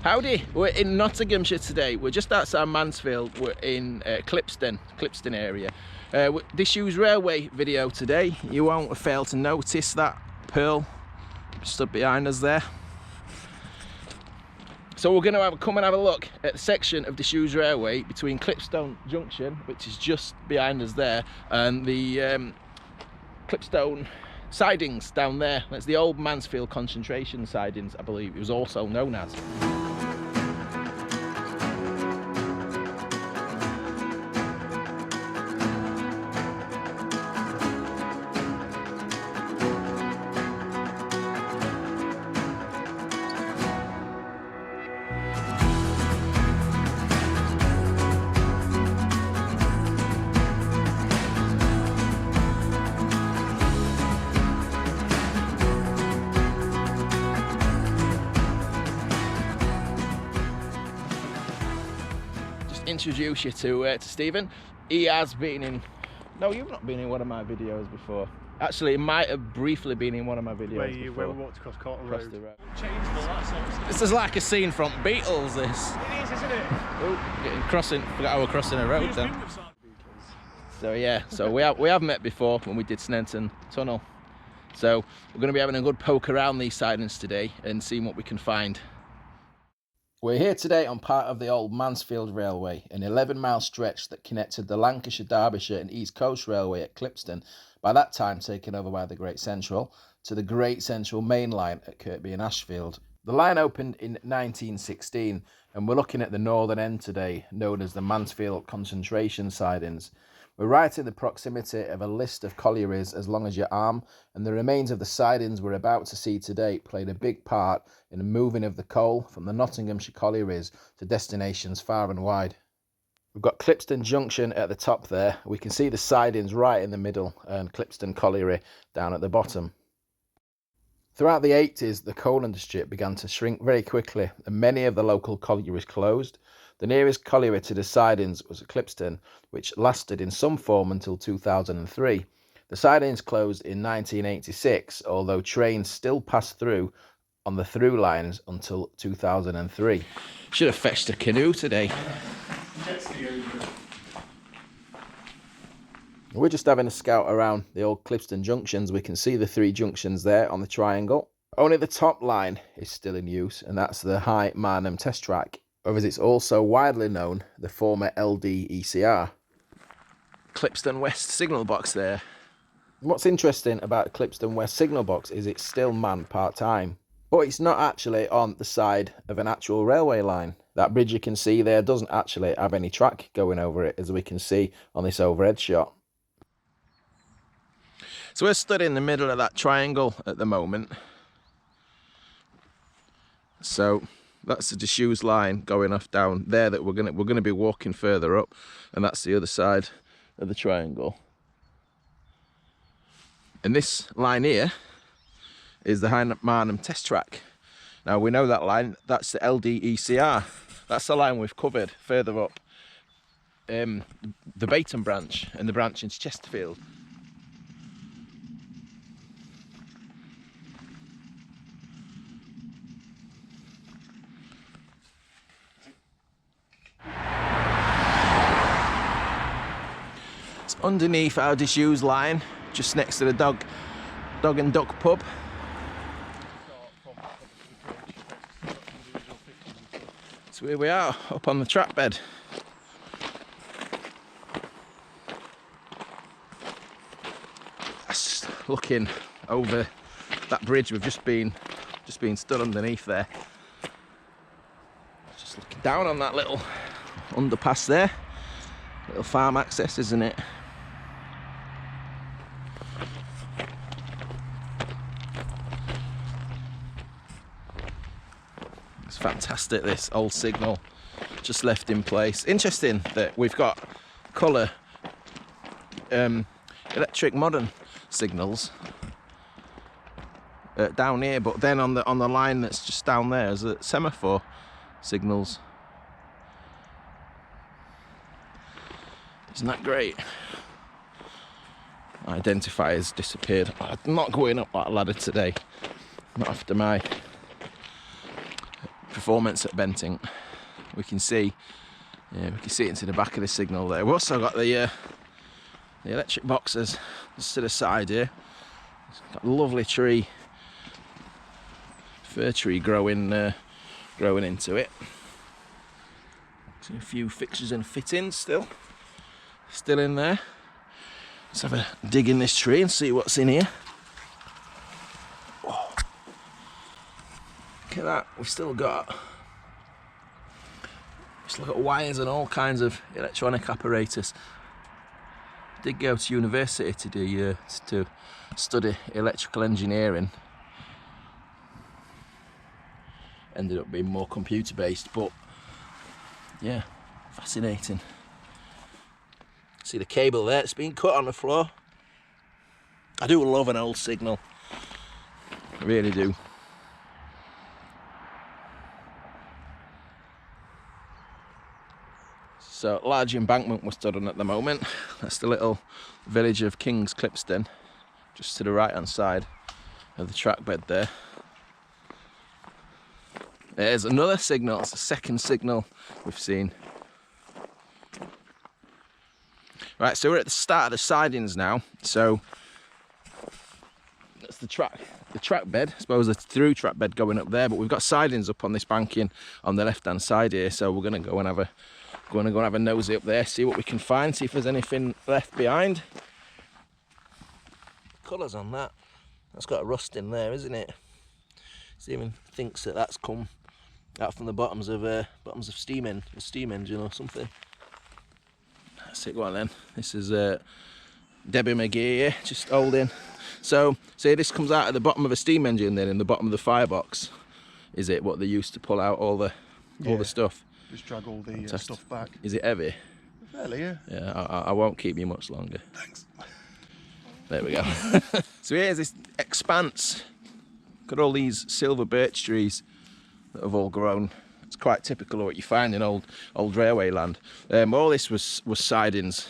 Howdy, we're in Nottinghamshire today. We're just outside Mansfield. We're in Clipstone area. Disused Railway video today. You won't fail to notice that pearl stood behind us there. So we're going to come and have a look at the section of Disused Railway between Clipstone Junction, which is just behind us there, and the Clipstone Sidings down there. That's the old Mansfield Concentration Sidings, I believe it was also known as. Introduce you to Stephen. He has been in, no, you've not been in one of my videos before. Actually, it might have briefly been in one of my videos where we walked across Carlton Road. The road. This is like a scene from Beatles, this. It is, isn't it? Oh, forgot how we're crossing a road then. So yeah, so we have met before when we did Sneinton Tunnel. So we're going to be having a good poke around these sidings today and seeing what we can find. We're here today on part of the old Mansfield Railway, an 11-mile stretch that connected the Lancashire, Derbyshire and East Coast Railway at Clipstone, by that time taken over by the Great Central, to the Great Central Mainline at Kirkby and Ashfield. The line opened in 1916 and we're looking at the northern end today, known as the Mansfield Concentration Sidings. We're right in the proximity of a list of collieries as long as your arm, and the remains of the sidings we're about to see today played a big part in the moving of the coal from the Nottinghamshire collieries to destinations far and wide. We've got Clipstone Junction at the top there. We can see the sidings right in the middle and Clipstone Colliery down at the bottom. Throughout the 80s, the coal industry began to shrink very quickly and many of the local collieries closed. The nearest colliery to the sidings was at Clipstone, which lasted in some form until 2003. The sidings closed in 1986, although trains still passed through on the through lines until 2003. Should have fetched a canoe today. We're just having a scout around the old Clipstone junctions. We can see the 3 junctions there on the triangle. Only the top line is still in use, and that's the High Marnham Test Track, or as it's also widely known, the former LD&ECR. Clipstone West signal box there. What's interesting about Clipstone West signal box is it's still manned part-time, but it's not actually on the side of an actual railway line. That bridge you can see there doesn't actually have any track going over it, as we can see on this overhead shot. So we're stood in the middle of that triangle at the moment. So that's the disused line going off down there that we're gonna be walking further up, and that's the other side of the triangle. And this line here is the High Marnham Test Track. Now we know that line, that's the LD&ECR. That's the line we've covered further up. The Bayton branch and the branch into Chesterfield. Underneath our disused line, just next to the dog and duck pub. So here we are, up on the track bed. That's looking over that bridge we've just been stood underneath there. Just looking down on that little underpass there. Little farm access, isn't it? It's fantastic, this old signal just left in place. Interesting that we've got colour electric modern signals down here, but then on the line that's just down there is a semaphore signals. Isn't that great? Identifiers disappeared. I'm not going up that ladder today. Not after my performance at Bentinck. We can see it into the back of the signal there. We've also got the electric boxes just to the side here. It's got a lovely tree, fir tree growing into it. See a few fixtures and fittings still in there. Let's have a dig in this tree and see what's in here. Oh. Look at that, we've still got wires and all kinds of electronic apparatus. I did go to university to study electrical engineering. Ended up being more computer based, but yeah, fascinating. See the cable there, it's been cut on the floor. I do love an old signal, I really do. So large embankment we're stood on at the moment. That's the little village of Kings Clipstone, just to the right hand side of the track bed there. There's another signal, it's the second signal we've seen. Right, so we're at the start of the sidings now. So that's the track bed. I suppose it's through track bed going up there, but we've got sidings up on this banking on the left hand side here. So we're gonna go and have a nosy up there, see what we can find, see if there's anything left behind. Colours on that. That's got a rust in there, isn't it? Steven thinks that that's come out from the bottoms of steam engine or something. That's it, go on then. This is Debbie McGee here, just holding. So, say this comes out at the bottom of a steam engine then, in the bottom of the firebox. Is it what they used to pull out all the stuff? Just drag all the stuff back. Is it heavy? Fairly, yeah. Yeah, I won't keep you much longer. Thanks. There we go. So here's this expanse. Got all these silver birch trees that have all grown. It's quite typical of what you find in old railway land. All this was sidings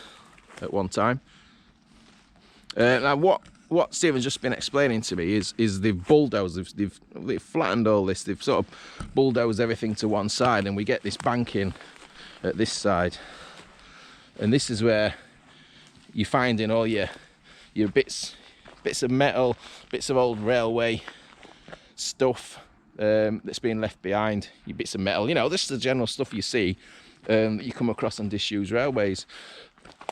at one time. Now what Stephen's just been explaining to me is they've bulldozed, they've flattened all this, they've sort of bulldozed everything to one side, and we get this banking at this side. And this is where you're finding all your bits of metal, bits of old railway stuff that's been left behind, your bits of metal, you know, this is the general stuff you see that you come across on disused railways.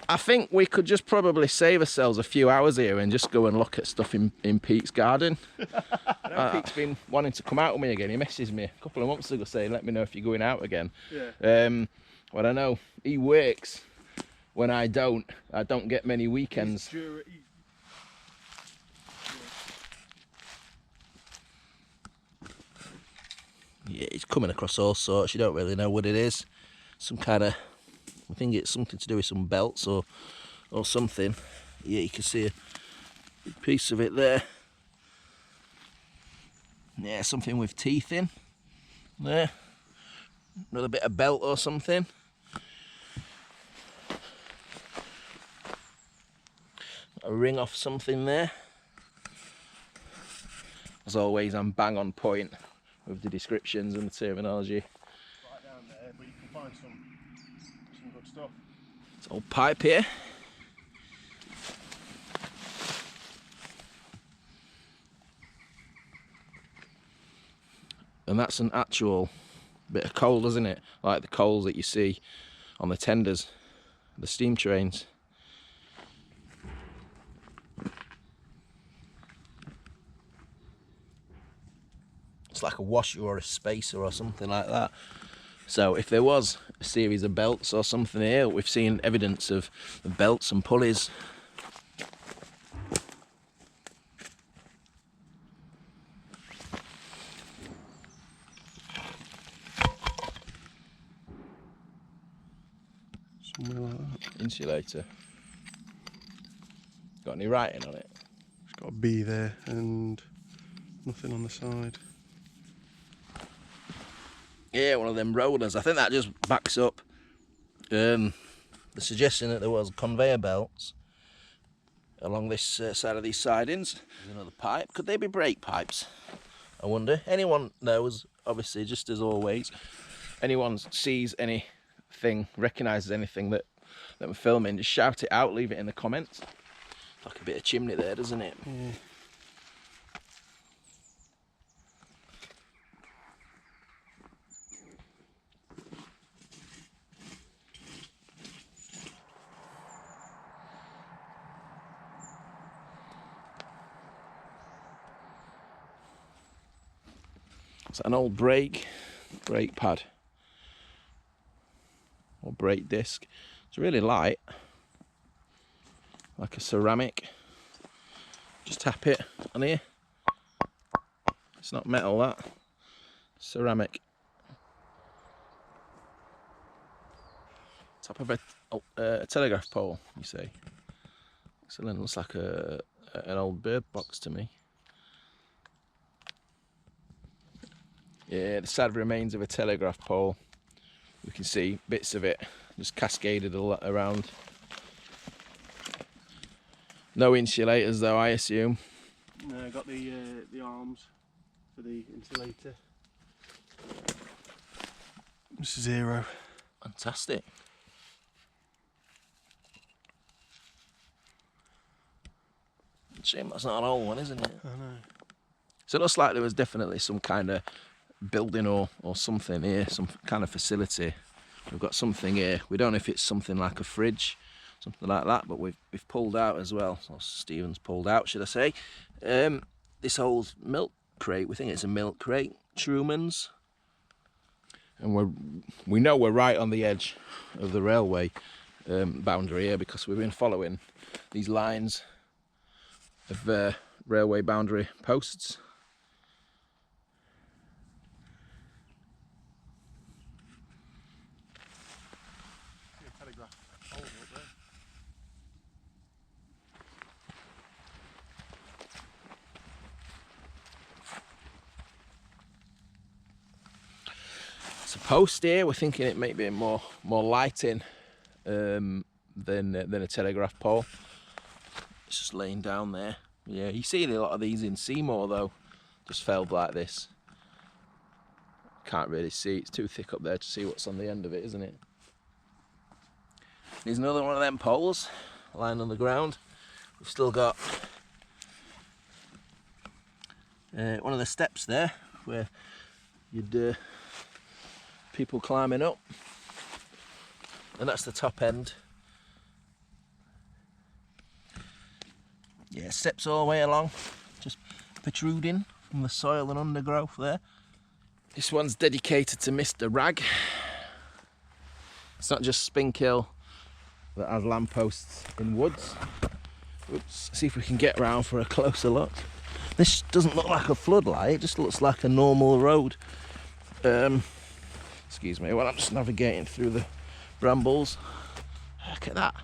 I think we could just probably save ourselves a few hours here and just go and look at stuff in Pete's garden. I know Pete's been wanting to come out with me again. He messaged me a couple of months ago saying, let me know if you're going out again. Yeah. Well, I know he works when I don't get many weekends. Yeah, he's coming across all sorts. You don't really know what it is. Some kind of, I think it's something to do with some belts or something. Yeah, you can see a big piece of it there. Yeah, something with teeth in there. Another bit of belt or something. A ring off something there. As always, I'm bang on point with the descriptions and the terminology. Right down there, but you can find some good stuff. It's old pipe here. And that's an actual bit of coal, isn't it? Like the coals that you see on the tenders, the steam trains. It's like a washer or a spacer or something like that. So if there was a series of belts or something here, we've seen evidence of belts and pulleys. Something like that. Insulator. Got any writing on it? It's got a B there and nothing on the side. Yeah, one of them rollers. I think that just backs up the suggestion that there was conveyor belts along this side of these sidings. There's another pipe. Could they be brake pipes? I wonder. Anyone knows, obviously, just as always, anyone sees anything, recognises anything that we're filming, just shout it out, leave it in the comments. Like a bit of chimney there, doesn't it? Yeah. It's an old brake pad or brake disc. It's really light, like a ceramic. Just tap it on here. It's not metal, that. Ceramic. Top of a telegraph pole, you see. Excellent. Looks like an old bird box to me. Yeah, the sad remains of a telegraph pole. We can see bits of it just cascaded a lot around. No insulators though, I assume. No, I got the arms for the insulator. This is 0. Fantastic. Shame that's not an old one, isn't it? I know. So it looks like there was definitely some kind of building or something here, some kind of facility. We've got something here. We don't know if it's something like a fridge, something like that, but we've pulled out as well. Or Stephen's pulled out, should I say. This old milk crate, we think it's a milk crate, Truman's. And we know we're right on the edge of the railway boundary here, because we've been following these lines of railway boundary posts. It's a post here. We're thinking it may be more lighting than a telegraph pole. It's just laying down there. Yeah, you see a lot of these in Seymour though, just felled like this. Can't really see, it's too thick up there to see what's on the end of it, isn't it? Here's another one of them poles lying on the ground. We've still got one of the steps there where you'd people climbing up, and that's the top end. Yeah, steps all the way along, just protruding from the soil and undergrowth there. This one's dedicated to Mr. Rag. It's not just Spinkhill that has lampposts in woods. Oops, see if we can get round for a closer look. This doesn't look like a floodlight, it just looks like a normal road. Excuse me, while I'm just navigating through the brambles. Look at that.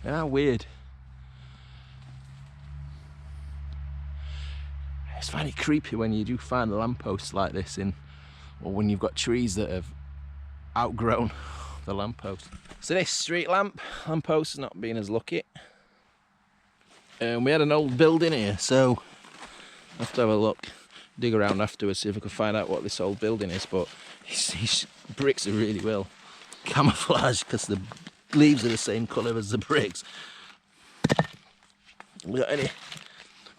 How weird. It's very creepy when you do find a lamppost like this or when you've got trees that have outgrown the lamppost. So this street lamppost has not been as lucky. We had an old building here, so I have to have a look, dig around afterwards, see if we can find out what this old building is. But these bricks are really well camouflaged because the leaves are the same colour as the bricks. We got any?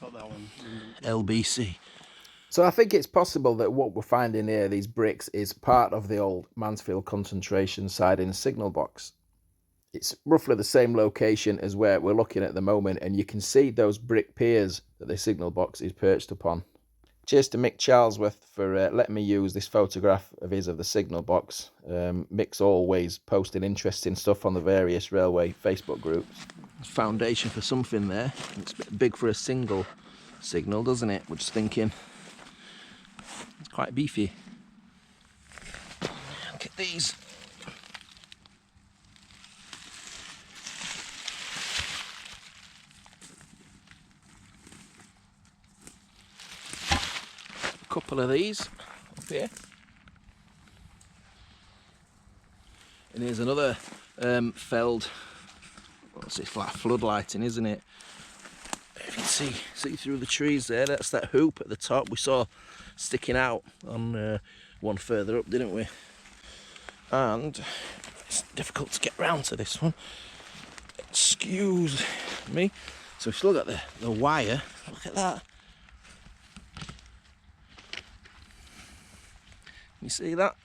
Got that one. LBC. So I think it's possible that what we're finding here, these bricks, is part of the old Mansfield Concentration Sidings signal box. It's roughly the same location as where we're looking at the moment, and you can see those brick piers that the signal box is perched upon. Cheers to Mick Charlesworth for letting me use this photograph of his of the signal box. Mick's always posting interesting stuff on the various railway Facebook groups. Foundation for something there. It's a bit big for a single signal, doesn't it? We're just thinking it's quite beefy. Look at these. Couple of these up here, and here's another felled. What's this, like floodlighting, isn't it? You can see through the trees there. That's that hoop at the top we saw sticking out on one further up, didn't we? And it's difficult to get round to this one. Excuse me. So we've still got the wire. Look at that. You see that?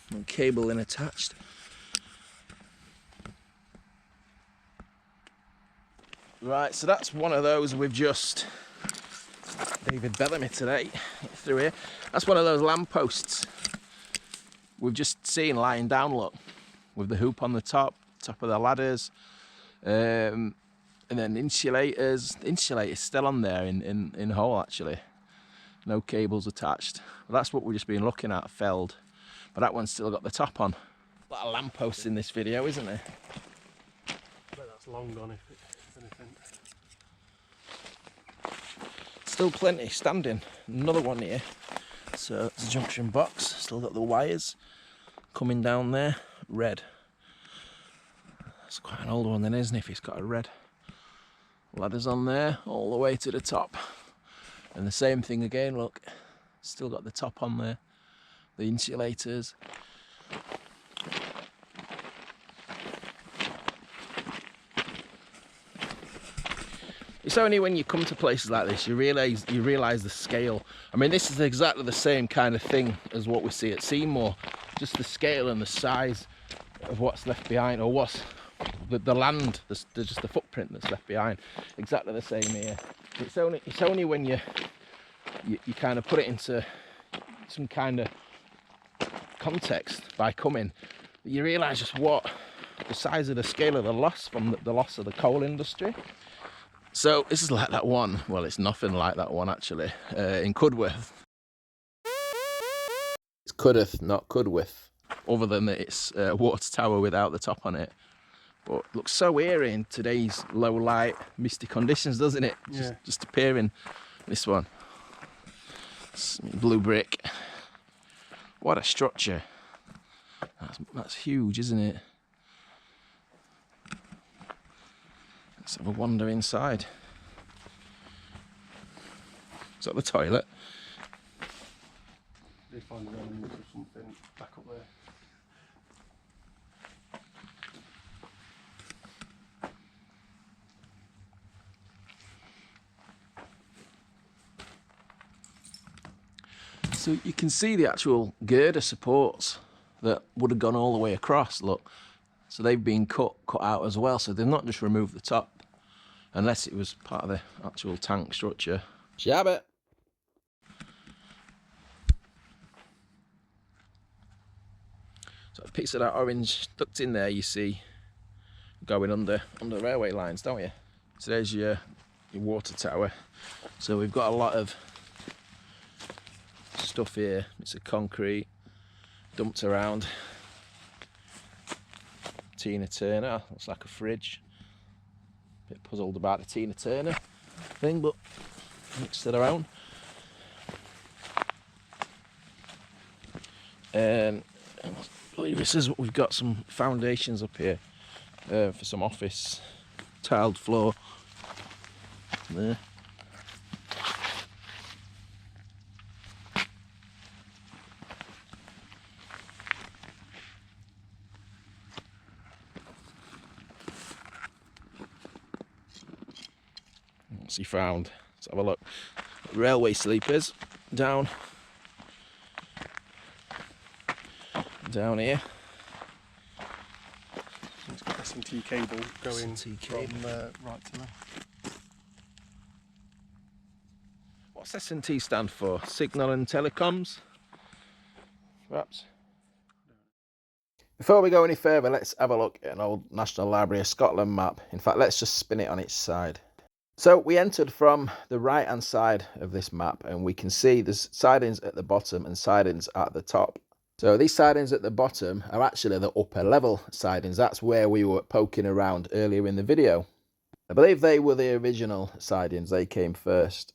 And cabling attached. Right, so that's one of those we've just... David Bellamy today, through here. That's one of those lampposts we've just seen lying down, look, with the hoop on the top of the ladders, and then insulators. The insulator's still on there in hole, actually. No cables attached. But that's what we've just been looking at, felled. But that one's still got the top on. A lot of lampposts in this video, isn't there? But that's long gone if anything. Still plenty standing. Another one here. So it's a junction box. Still got the wires coming down there. Red. That's quite an old one then, isn't it? If it's got a red ladders on there all the way to the top. And the same thing again, look. Still got the top on there. The insulators. It's only when you come to places like this you realise the scale. I mean, this is exactly the same kind of thing as what we see at Seymour. Just the scale and the size of what's left behind, or what's the land, just the footprint that's left behind. Exactly the same here. It's only when you kind of put it into some kind of context by coming that you realise just what the size of the scale of the loss from the loss of the coal industry. So this is like that one, well, it's nothing like that one actually, in Cudworth. It's Cudworth, not Cudworth, other than that it's a water tower without the top on it. But it looks so eerie in today's low light, misty conditions, doesn't it? Yeah. Just appearing, this one. It's blue brick. What a structure. That's huge, isn't it? Let's have a wander inside. Is that the toilet? They find the remnants or something back up there. So you can see the actual girder supports that would have gone all the way across, look. So they've been cut out as well, so they've not just removed the top, unless it was part of the actual tank structure. Shabba! So a piece of that orange tucked in there, you see, going under railway lines, don't you? So there's your water tower. So we've got a lot of stuff here. It's a concrete dumped around. Tina Turner, looks like a fridge. Bit puzzled about the Tina Turner thing, but mixed it around. And I believe this is what we've got, some foundations up here for some office, tiled floor there. What's he found? Let's have a look. Railway sleepers down here. It's got S&T cable going S&T cable. from right to left. What's S&T stand for? Signal and Telecoms? Perhaps. Before we go any further, let's have a look at an old National Library of Scotland map. In fact, let's just spin it on its side. So we entered from the right hand side of this map, and we can see there's sidings at the bottom and sidings at the top. So these sidings at the bottom are actually the upper level sidings. That's where we were poking around earlier in the video. I believe they were the original sidings. They came first.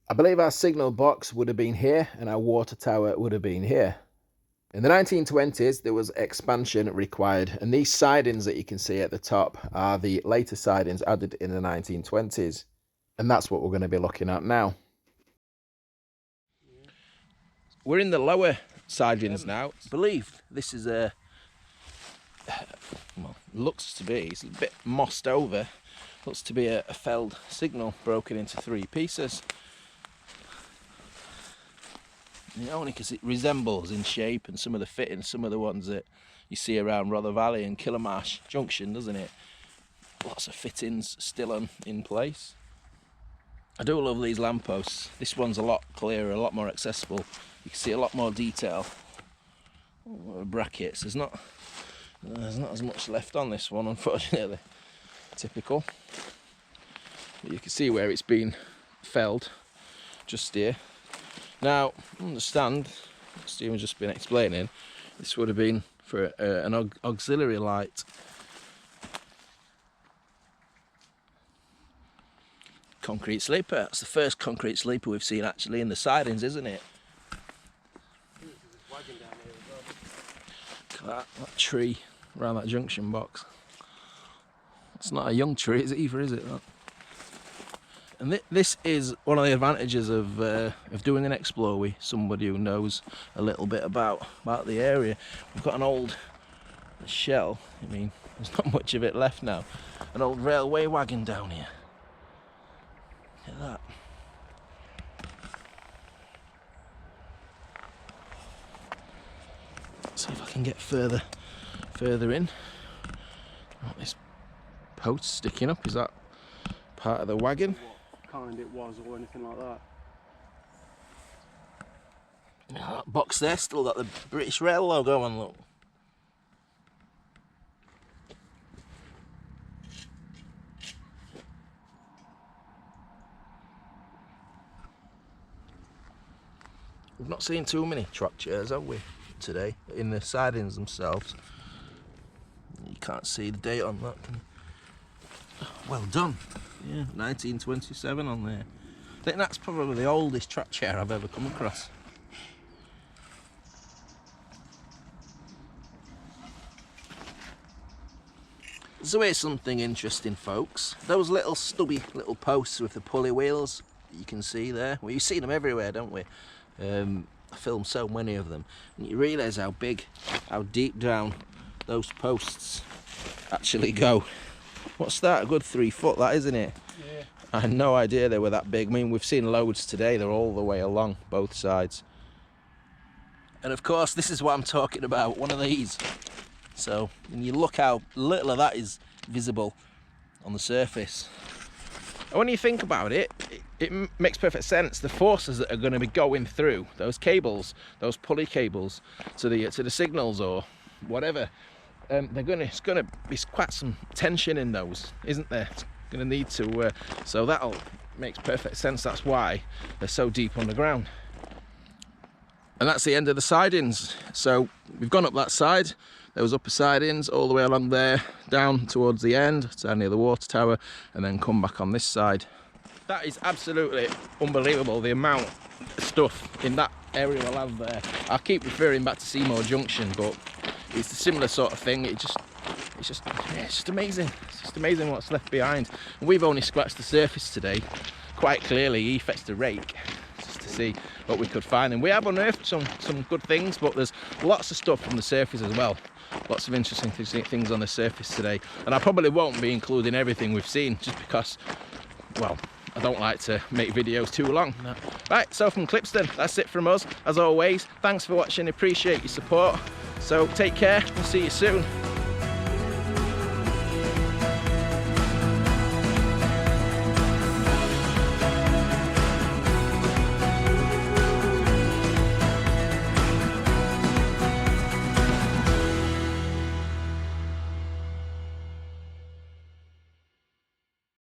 I believe our signal box would have been here and our water tower would have been here. In the 1920s, there was expansion required, and these sidings that you can see at the top are the later sidings added in the 1920s, and that's what we're going to be looking at now. We're in the lower sidings now. I believe this is a, well, looks to be, it's a bit mossed over, looks to be a felled signal broken into 3 pieces. Only because it resembles in shape and some of the fittings, some of the ones that you see around Rother Valley and Kilmarsh Junction, doesn't it? Lots of fittings still in place. I do love these lampposts. This one's a lot clearer, a lot more accessible. You can see a lot more detail. Brackets. There's not as much left on this one, unfortunately. Typical. But you can see where it's been felled, just here. Now, understand, Stephen's just been explaining, this would have been for an auxiliary light. Concrete sleeper. That's the first concrete sleeper we've seen actually in the sidings, isn't it? Look at that tree around that junction box. It's not a young tree, is it either, is it? That? And this is one of the advantages of doing an explore with somebody who knows a little bit about the area. We've got an old shell, I mean, there's not much of it left now. An old railway wagon down here. Look at that. Let's see if I can get further in. Oh, this post sticking up, is that part of the wagon? What kind it was or anything like that. Oh, that box there still got the British Rail logo on, look. We've not seen too many track chairs, have we, today, in the sidings themselves. You can't see the date on that. Well done. Yeah, 1927 on there. I think that's probably the oldest track chair I've ever come across. So here's something interesting, folks. Those little stubby little posts with the pulley wheels that you can see there. Well, you see them everywhere, don't we? I filmed so many of them. And you realise how big, how deep down those posts actually go. What's that? A good 3 foot, that, isn't it? Yeah. I had no idea they were that big. I mean, we've seen loads today. They're all the way along, both sides. And of course, this is what I'm talking about, one of these. So, when you look how little of that is visible on the surface. And when you think about it, it makes perfect sense. The forces that are going to be going through those cables, those pulley cables, to the signals or whatever, it's going to be quite some tension in those, isn't there? It's going to need to, so that'll makes perfect sense. That's why they're so deep underground. And that's the end of the sidings. So we've gone up that side, those upper sidings, all the way along there, down towards the end, down near the water tower, and then come back on this side. That is absolutely unbelievable, the amount of stuff in that aerial land there. I keep referring back to Seymour Junction, but it's a similar sort of thing. It's just amazing. It's just amazing what's left behind. And we've only scratched the surface today. Quite clearly, he fetched a rake just to see what we could find. And we have unearthed some good things, but there's lots of stuff from the surface as well. Lots of interesting things on the surface today. And I probably won't be including everything we've seen, just because, well, I don't like to make videos too long. No. Right, so from Clipstone, that's it from us. As always, thanks for watching, appreciate your support. So take care, we'll see you soon.